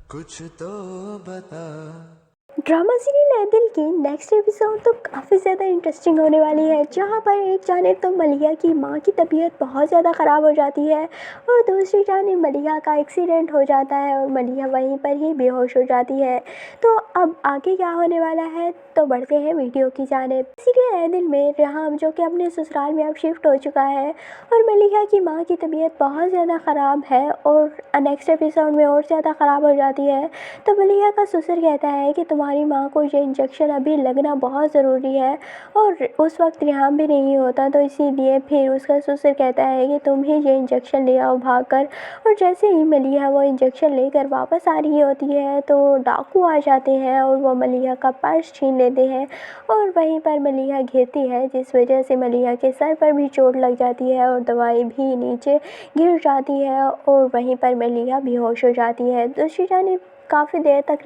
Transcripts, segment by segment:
कुछ तो बता। ड्रामा सीरियल ए दिल की नेक्स्ट एपिसोड तो काफ़ी ज़्यादा इंटरेस्टिंग होने वाली है, जहाँ पर एक जानिब तो मलिया की माँ की तबीयत बहुत ज़्यादा ख़राब हो जाती है और दूसरी जानिब मलिया का एक्सीडेंट हो जाता है और मलिया वहीं पर ही बेहोश हो जाती है। तो अब आगे क्या होने वाला है, तो बढ़ते हैं वीडियो की जानिब। सीरियल ए दिल में रेहाम जो कि अपने ससुराल में अब शिफ्ट हो चुका है और मलिया की माँ की तबीयत बहुत ज़्यादा ख़राब है और नेक्स्ट एपिसोड में और ज़्यादा ख़राब हो जाती है। तो मलिया का ससुर कहता है कि तुम्हारी माँ को ये इंजेक्शन अभी लगना बहुत ज़रूरी है और उस वक्त रेहाम भी नहीं होता, तो इसीलिए फिर उसका ससुर कहता है कि तुम ही ये इंजेक्शन ले आओ भाग कर। और जैसे ही मलिया वो इंजेक्शन लेकर वापस आ रही होती है तो डाकू आ जाते हैं और वो मलिया का पर्स छीन लेते हैं और वहीं पर मलिया गिरती है, जिस वजह से मलिया के सर पर भी चोट लग जाती है और दवाई भी नीचे गिर जाती है और वहीं पर मलिया बेहोश हो जाती है। दूसरी जानिब काफ़ी देर तक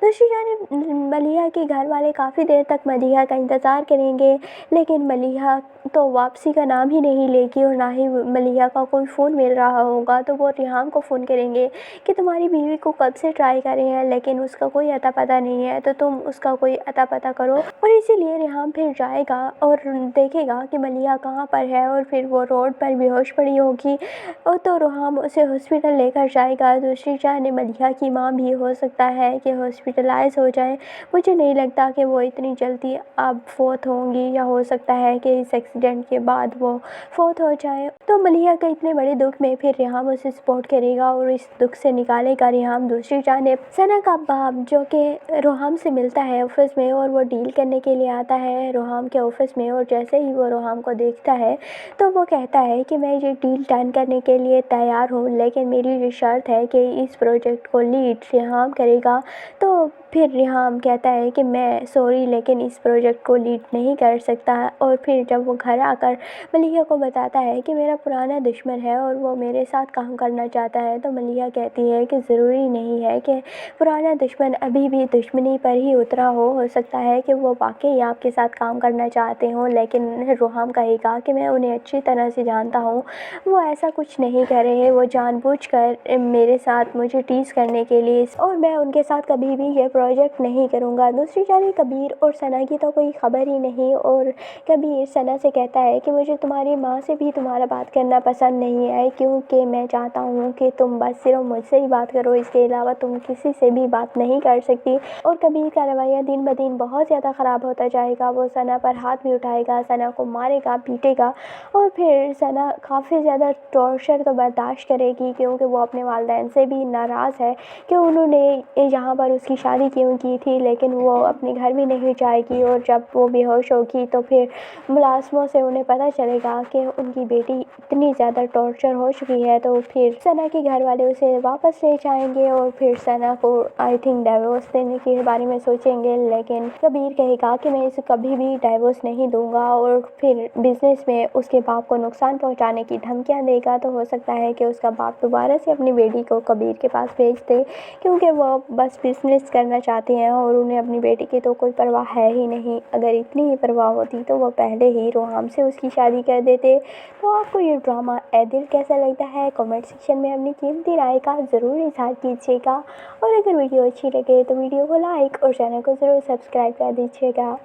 दूसरी जानिब मलिहा के घर वाले काफ़ी देर तक मलिहा का इंतज़ार करेंगे, लेकिन मलिहा तो वापसी का नाम ही नहीं लेगी और ना ही मलिहा का कोई फ़ोन मिल रहा होगा। तो वो रेहाम को फ़ोन करेंगे कि तुम्हारी बीवी को कब से ट्राई कर रहे हैं लेकिन उसका कोई अता पता नहीं है, तो तुम उसका कोई अता पता करो। और इसीलिए रेहाम फिर जाएगा और देखेगा कि मलिहा कहाँ पर है और फिर वो रोड पर बेहोश पड़ी होगी और तो रेहाम उसे हॉस्पिटल लेकर जाएगा। दूसरी जानिब मलिहा की माँ भी हो सकता है कि हॉस्पिटलाइज हो जाए। मुझे नहीं लगता कि वो इतनी जल्दी अब फोत होंगी, या हो सकता है कि इस एक्सीडेंट के बाद वो फोत हो जाए। तो मलिहा के इतने बड़े दुख में फिर रेहाम उसे सपोर्ट करेगा और इस दुख से निकालेगा रेहाम। दूसरी जानिब सना का बाप जो कि रेहाम से मिलता है ऑफिस में और वो डील करने के लिए आता है रेहाम के ऑफिस में, और जैसे ही वो रेहाम को देखता है तो वो कहता है कि मैं ये डील डन करने के लिए तैयार हूँ, लेकिन मेरी ये शर्त है कि इस प्रोजेक्ट को लीड रेहाम करेगा। तो फिर रेहाम कहता है कि मैं सॉरी लेकिन इस प्रोजेक्ट को लीड नहीं कर सकता। और फिर जब वो घर आकर मलिहा को बताता है कि मेरा पुराना दुश्मन है और वो मेरे साथ काम करना चाहता है, तो मलिहा कहती है कि ज़रूरी नहीं है कि पुराना दुश्मन अभी भी दुश्मनी पर ही उतरा हो सकता है कि वो वाकई आपके साथ काम करना चाहते हों। लेकिन रेहाम कहेगा कि मैं उन्हें अच्छी तरह से जानता हूँ, वो ऐसा कुछ नहीं कर रहे, वो जानबूझकर मेरे साथ मुझे टीज़ करने के लिए, और मैं उनके साथ कभी भी ये प्रोजेक्ट नहीं करूँगा। दूसरी जानिब कबीर और सना की तो कोई ख़बर ही नहीं और कबीर सना से कहता है कि मुझे तुम्हारी माँ से भी तुम्हारा बात करना पसंद नहीं है, क्योंकि मैं चाहता हूँ कि तुम बस सिर्फ मुझसे ही बात करो, इसके अलावा तुम किसी से भी बात नहीं कर सकती। और कबीर का रवैया दिन ब दिन बहुत ज़्यादा ख़राब होता जाएगा, वो सना पर हाथ भी उठाएगा, सना को मारेगा पीटेगा और फिर सना काफ़ी ज़्यादा टॉर्चर तो बर्दाश्त करेगी, क्योंकि वो अपने वालिदैन से भी नाराज़ है कि उन्होंने यहाँ पर उसकी शादी क्यों की थी, लेकिन वो अपने घर भी नहीं जाएगी। और जब वो बेहोश होगी तो फिर मुलाजमों से उन्हें पता चलेगा कि उनकी बेटी इतनी ज़्यादा टॉर्चर हो चुकी है, तो फिर सना के घर वाले उसे वापस ले जाएंगे और फिर सना को आई थिंक डाइवोर्स देने के बारे में सोचेंगे। लेकिन कबीर कहेगा कि मैं इसे कभी भी डाइवोर्स नहीं दूंगा और फिर बिज़नेस में उसके बाप को नुकसान पहुंचाने की धमकियां देगा। तो हो सकता है कि उसका बाप दोबारा से अपनी बेटी को कबीर के पास भेज दे, क्योंकि वो बस बिज़नेस करना चाहते हैं और उन्हें अपनी बेटी की तो कोई परवाह है ही नहीं। अगर इतनी ही परवाह होती तो वो पहले ही रेहाम से उसकी शादी कर देते। तो आपको ये ड्रामा ए दिल कैसा लगता है, कमेंट सेक्शन में अपनी कीमती राय का ज़रूर इज़हार कीजिएगा। और अगर वीडियो अच्छी लगे तो वीडियो को लाइक और चैनल को ज़रूर सब्सक्राइब कर दीजिएगा।